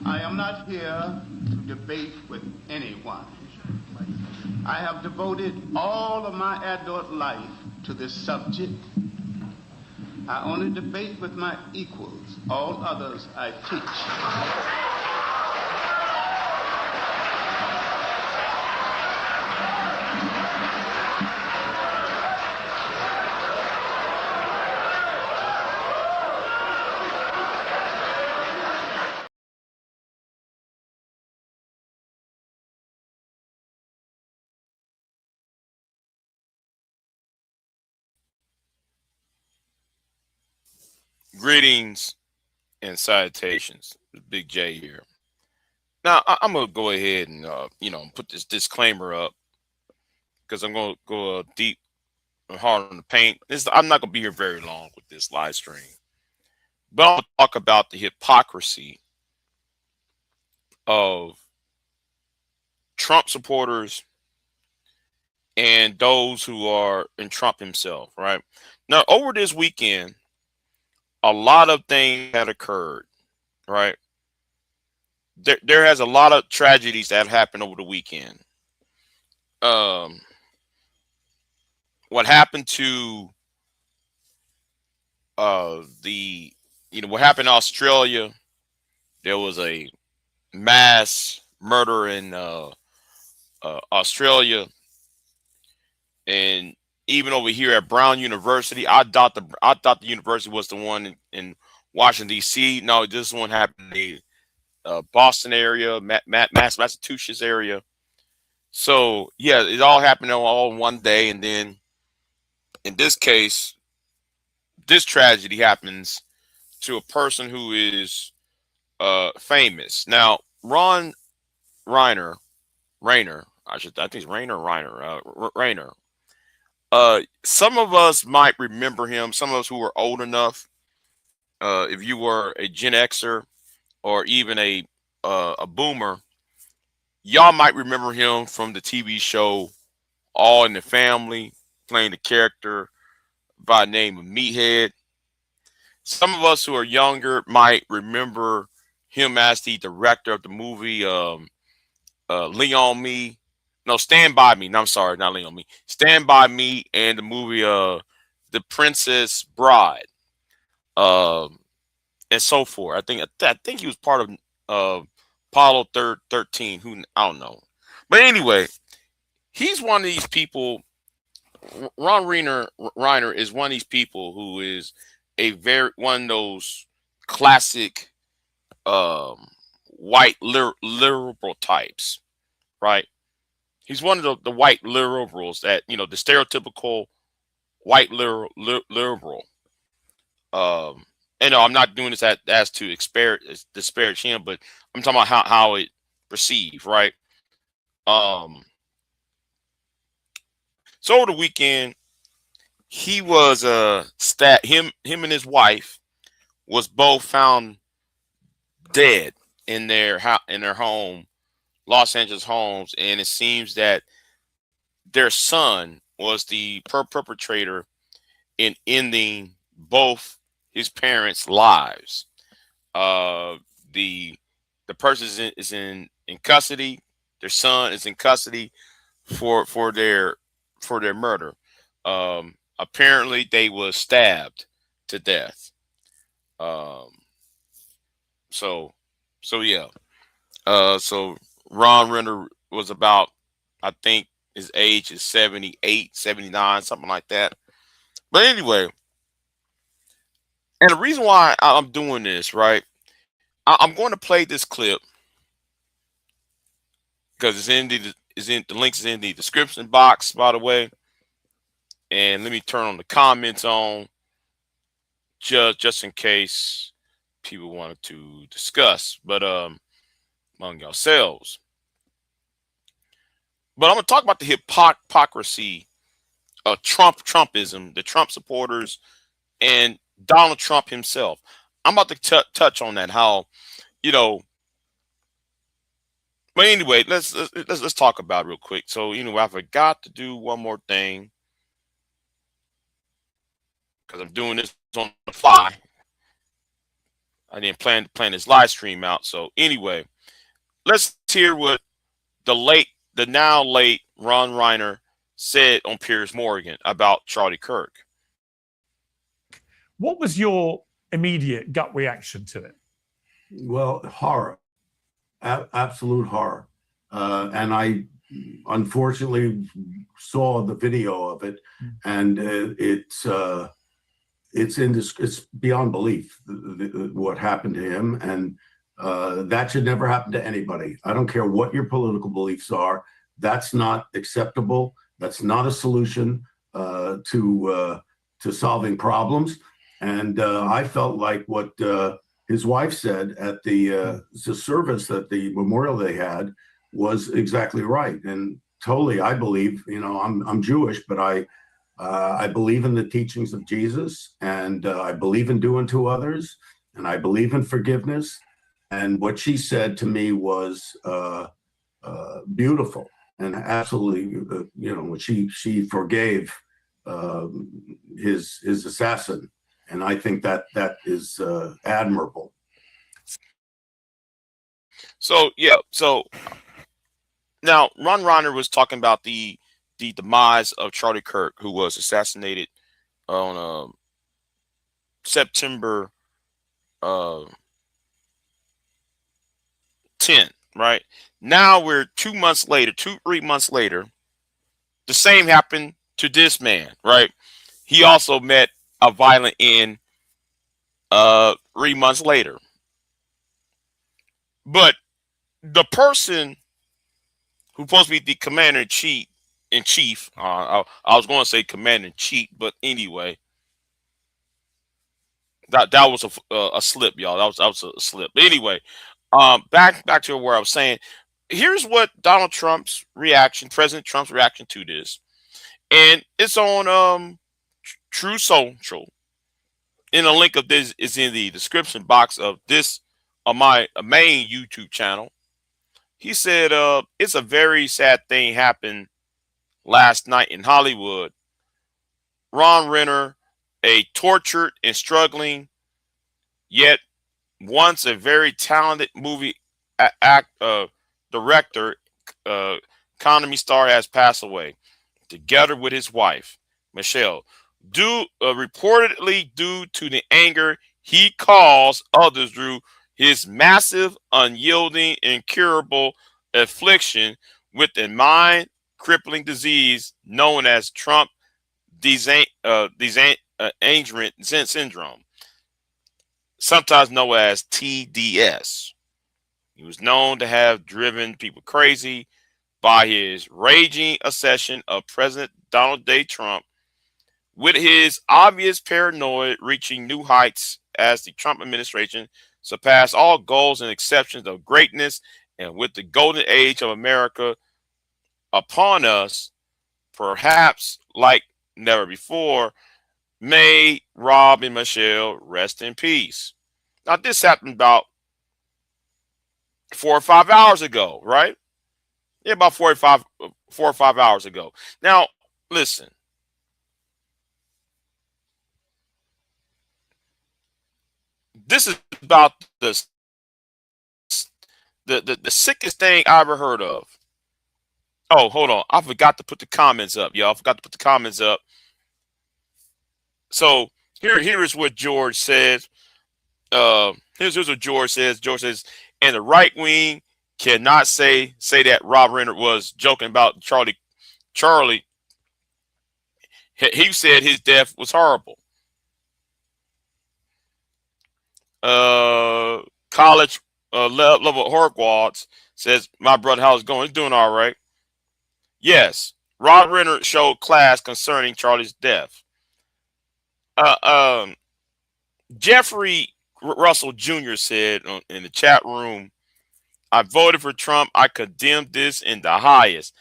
I am not here to debate with anyone. I have devoted all of my adult life to this subject. I only debate with my equals. All others I teach. Greetings and salutations. Big J here. Now I'm gonna go ahead and put this disclaimer up because I'm gonna go deep and hard on the paint. I'm not gonna be here very long with this live stream, but I'm gonna talk about the hypocrisy of Trump supporters and those who are in Trump himself. Right now, over this weekend, a lot of things had occurred. Right, there has a lot of tragedies that happened over the weekend. Um, what happened to the what happened in Australia? There was a mass murder in Australia, and even over here at Brown University, I thought the university was the one in Washington D.C. No, this one happened in the Boston area, Massachusetts area. So yeah, it all happened all in one day, and then in this case, this tragedy happens to a person who is famous. Now, Ron Reiner, I think it's Reiner. Some of us might remember him. Some of us who are old enough, if you were a Gen Xer or even a boomer, y'all might remember him from the TV show All in the Family, playing the character by the name of Meathead. Some of us who are younger might remember him as the director of the movie Leon Me. No, Stand By Me. No, I'm sorry, not Leon Me. Stand By Me and the movie The Princess Bride. Um and so forth. I think he was part of Apollo 13. Who I don't know. But anyway, he's one of these people. Ron Reiner is one of these people who is a very one of those classic um, white liberal types, right? He's one of the white liberals that the stereotypical white liberal. Um, and no, I'm not doing this as to disparage him, but I'm talking about how it perceived, right? Um, so over the weekend, he was him and his wife was both found dead in their home, Los Angeles homes, and it seems that their son was the perpetrator in ending both his parents' lives. Uh, the the person is in custody. Their son is in custody for their murder. Apparently, they was stabbed to death. Um, so so yeah. So Ron Renner was about, I think his age is 78, 79, something like that. But anyway, and the reason why I'm doing this, right? I'm going to play this clip because the links is in the description box, by the way. And let me turn on the comments on just in case people wanted to discuss, but among yourselves. But I'm gonna talk about the hypocrisy of Trumpism, the Trump supporters, and Donald Trump himself. I'm about to touch on that. How you know. But anyway, let's talk about it real quick. So I forgot to do one more thing because I'm doing this on the fly. I didn't plan this live stream out. So anyway, let's hear what the now late Ron Reiner said on Piers Morgan about Charlie Kirk. What was your immediate gut reaction to it? Well, horror, absolute horror. And I unfortunately saw the video of it, and it's beyond belief what happened to him, and that should never happen to anybody. I don't care what your political beliefs are. That's not acceptable. That's not a solution to solving problems. And I felt like what his wife said at the service, that the memorial they had, was exactly right. And totally, I believe, I'm Jewish, but I believe in the teachings of Jesus, and I believe in doing to others, and I believe in forgiveness. And what she said to me was beautiful, and absolutely, she forgave his assassin. And I think that is admirable. So yeah, so now Ron Reiner was talking about the demise of Charlie Kirk, who was assassinated on September 10th, right? Now we're 3 months later, the same happened to this man, right? He also met a violent end 3 months later. But the person who's supposed to be the commander-in-chief, I was going to say commander-in-chief, but anyway, that was a slip, y'all. That was a slip. But anyway, back to where I was saying. Here's what President Trump's reaction to this, and it's on True Social. And a link of this is in the description box of this on my main YouTube channel. He said, it's a very sad thing happened last night in Hollywood. Ron Reiner, a tortured and struggling, yet once a very talented movie director, economy star, has passed away, together with his wife, Michelle, reportedly due to the anger he caused others through his massive, unyielding, incurable affliction with a mind-crippling disease known as Trump derangement syndrome, sometimes known as TDS. He was known to have driven people crazy by his raging obsession of President Donald J. Trump, with his obvious paranoia reaching new heights as the Trump administration surpassed all goals and exceptions of greatness, and with the golden age of America upon us, perhaps like never before. May Rob and Michelle rest in peace. Now, this happened about 4 or 5 hours ago, right? Yeah, about 4 or 5 hours ago. Now, listen. This is about the sickest thing I ever heard of. Oh, hold on. I forgot to put the comments up, y'all. I forgot to put the comments up. So here is what George says. Here's what George says. George says, and the right wing cannot say that Rob Reiner was joking about Charlie. He said his death was horrible. College level Horkwads says, my brother, how's it going? He's doing all right. Yes, Rob Reiner showed class concerning Charlie's death. Jeffrey Russell Jr. said in the chat room, I voted for Trump. I condemned this in the highest.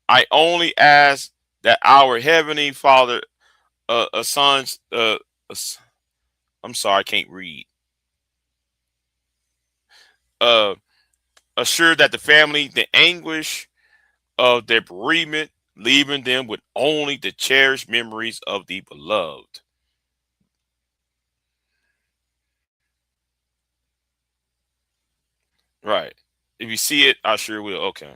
I only ask that our Heavenly Father, I'm sorry, I can't read. Assure that the family, the anguish of their bereavement, leaving them with only the cherished memories of the beloved. Right. If you see it, I sure will. Okay.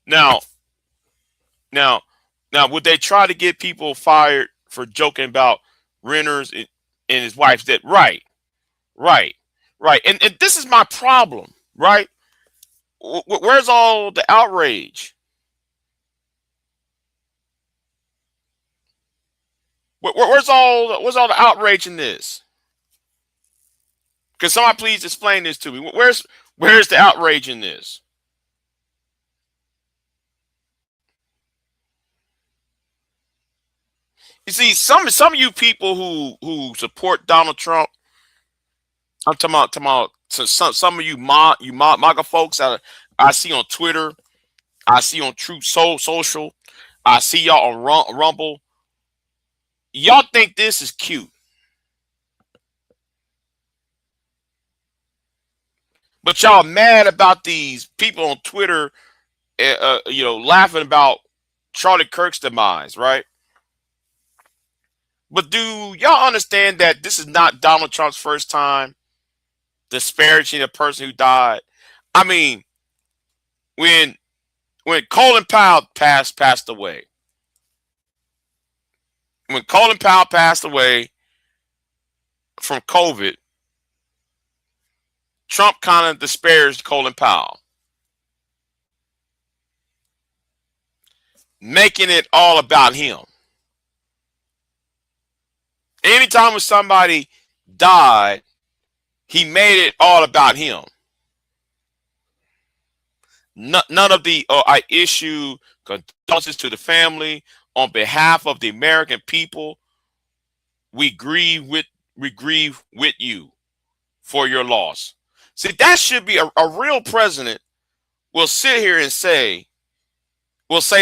Now, now, would they try to get people fired for joking about Renner's and his wife's death? Right. Right. Right. And this is my problem. Right. Where's all the outrage? Where's all the outrage in this? Can somebody please explain this to me? Where's the outrage in this? You see, some of you people who support Donald Trump, I'm talking about some of you MAGA folks I see on Twitter, I see on Truth Social, I see y'all on Rumble. Y'all think this is cute. But y'all mad about these people on Twitter, laughing about Charlie Kirk's demise, right? But do y'all understand that this is not Donald Trump's first time disparaging a person who died? I mean, when Colin Powell passed away, when Colin Powell passed away from COVID, Trump kind of disparaged Colin Powell, making it all about him. Anytime when somebody died, he made it all about him. None of the I issue condolences to the family on behalf of the American people. We grieve with you for your loss. See, that should be a real president will sit here and say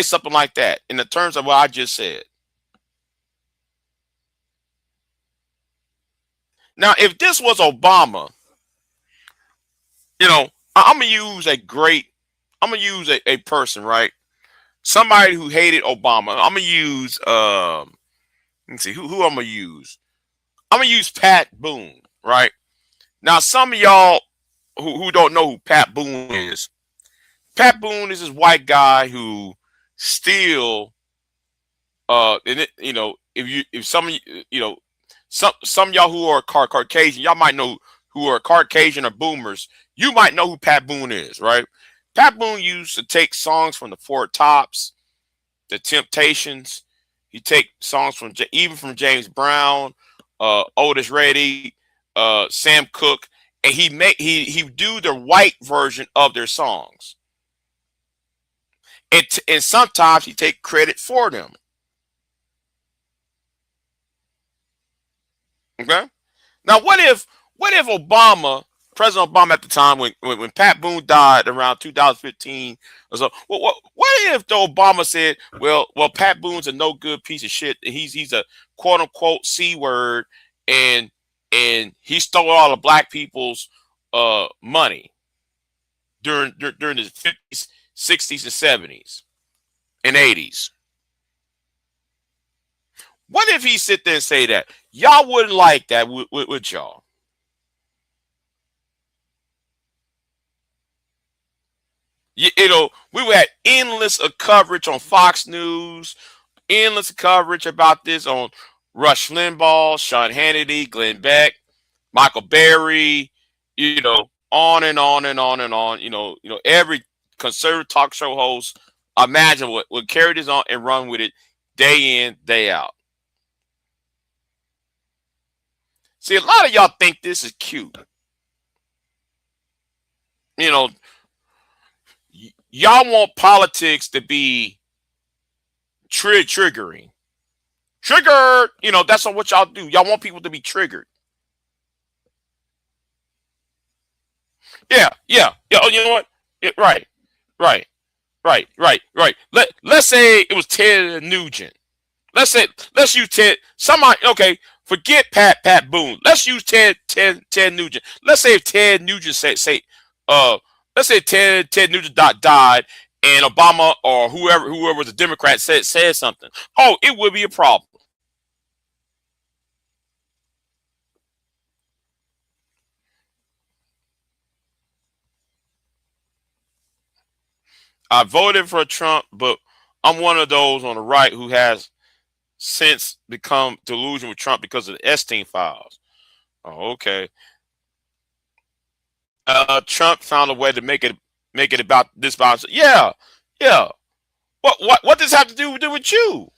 something like that in the terms of what I just said. Now, if this was Obama, I'm gonna use a person, right? Somebody who hated Obama. I'm gonna use let's see who I'm gonna use. I'm gonna use Pat Boone, right? Now, some of y'all who don't know who Pat Boone is. Pat Boone is this white guy who still if some of you, some of y'all who are Caucasian, y'all might know who are Caucasian or boomers. You might know who Pat Boone is, right? Pat Boone used to take songs from the Four Tops, the Temptations. He take songs from James Brown, Otis Reddy, Sam Cooke, and he do the white version of their songs. And sometimes he take credit for them. Okay. Now, what if President Obama at the time, when Pat Boone died around 2015 or so, what if the Obama said, well, Pat Boone's a no good piece of shit. He's a quote unquote C word, and he stole all of black people's money during the 50s, 60s, and 70s and 80s. What if he sit there and say that? Y'all wouldn't like that, would y'all? We had endless coverage on Fox News, endless coverage about this on Rush Limbaugh, Sean Hannity, Glenn Beck, Michael Berry, on and on and on and on. Every conservative talk show host, imagine would carry this on and run with it day in, day out. See, a lot of y'all think this is cute. Y'all want politics to be triggering. Triggered, that's what y'all do. Y'all want people to be triggered. Yeah. Oh, you know what? Yeah, right. Let's say it was Ted Nugent. Let's use Ted. Somebody, okay, forget Pat Boone. Let's use Ted Nugent. Let's say if Ted Nugent let's say Ted Nugent died and Obama or whoever was a Democrat said something. Oh, it would be a problem. I voted for Trump, but I'm one of those on the right who has since become delusional with Trump because of the Epstein files. Oh, okay. Trump found a way to make it about this violence. Yeah, yeah. What does this have to do with you?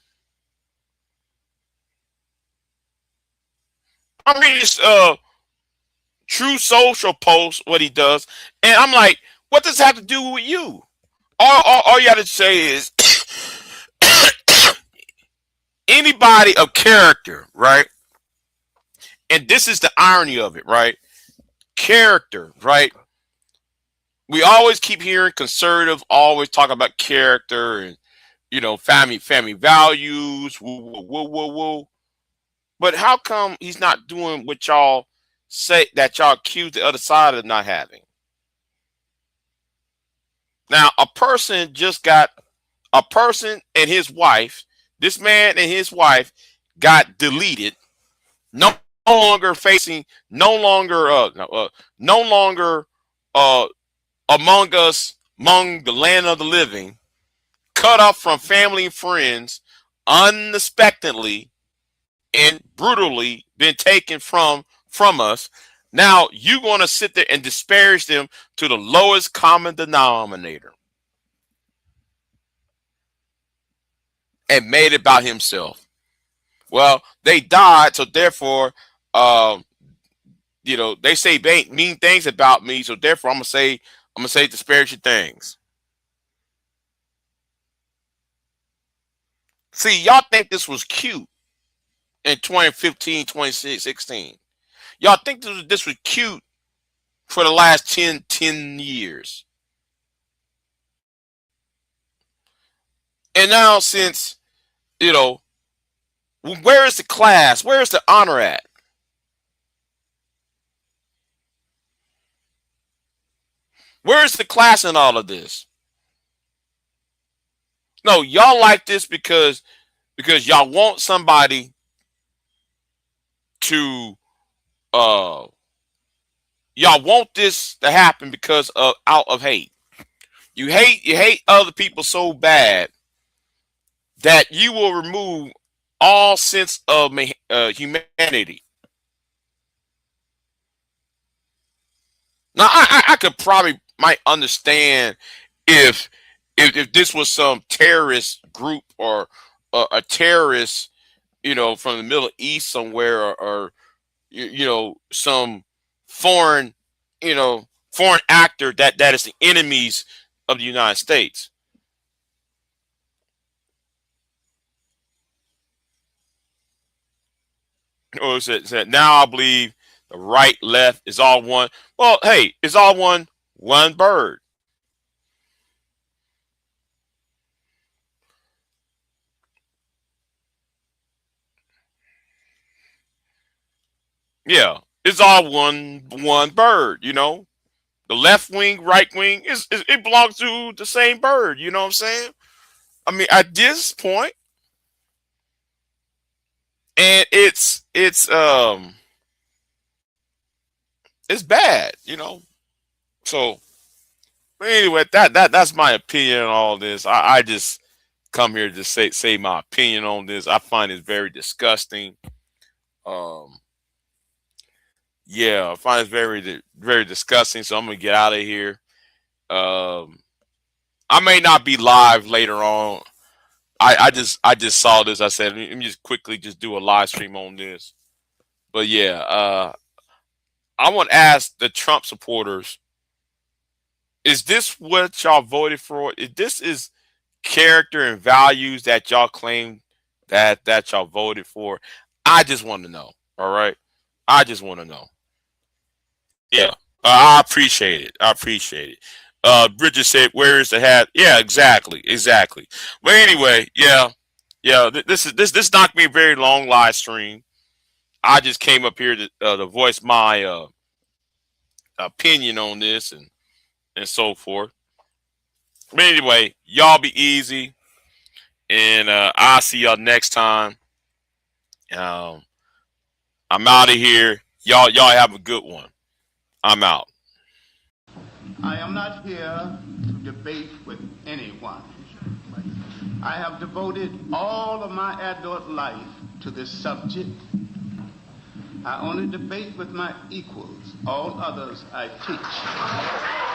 I'm reading this True Social post, what he does, and I'm like, what does this have to do with you? All you got to say is anybody of character, right? And this is the irony of it, right? Character, right? We always keep hearing conservative always talk about character and family values, woo woo woo woo woo. But how come he's not doing what y'all say that y'all accuse the other side of not having? Now, a person and his wife, this man and his wife got deleted, no longer facing, no longer among us, among the land of the living, cut off from family and friends, unexpectedly and brutally been taken from us. Now you're going to sit there and disparage them to the lowest common denominator and made it about himself. Well, they died, so therefore, they say mean things about me, so therefore I'm gonna say disparaging things. See, y'all think this was cute in 2015, 2016. Y'all think this was cute for the last 10 years. And now since, where is the class? Where is the honor at? Where is the class in all of this? No, y'all like this because y'all want somebody to y'all want this to happen because of out of hate. You hate other people so bad that you will remove all sense of humanity. Now, I could might understand if this was some terrorist group or a terrorist, from the Middle East somewhere, or some foreign actor that is the enemies of the United States. Or is it now I believe the right, left is all one. Well, hey, it's all one bird. Yeah, it's all one bird. The left wing, right wing it belongs to the same bird. You know what I'm saying? I mean, at this point, and it's bad. So, but anyway, that's my opinion on all this. I just come here to say my opinion on this. I find it very disgusting. Yeah, I find it very, very disgusting. So I'm gonna get out of here. I may not be live later on. I just saw this. I said, let me just quickly just do a live stream on this. But yeah, I want to ask the Trump supporters: is this what y'all voted for? If this is character and values that y'all claim that y'all voted for, I just want to know. All right, I just want to know. Yeah, I appreciate it. I appreciate it. Bridget said, "Where is the hat?" Yeah, exactly. But anyway, yeah. This not gonna be a very long live stream. I just came up here to voice my opinion on this and so forth. But anyway, y'all be easy, and I'll see y'all next time. I'm out of here. Y'all have a good one. I'm out. I am not here to debate with anyone. I have devoted all of my adult life to this subject. I only debate with my equals. All others I teach.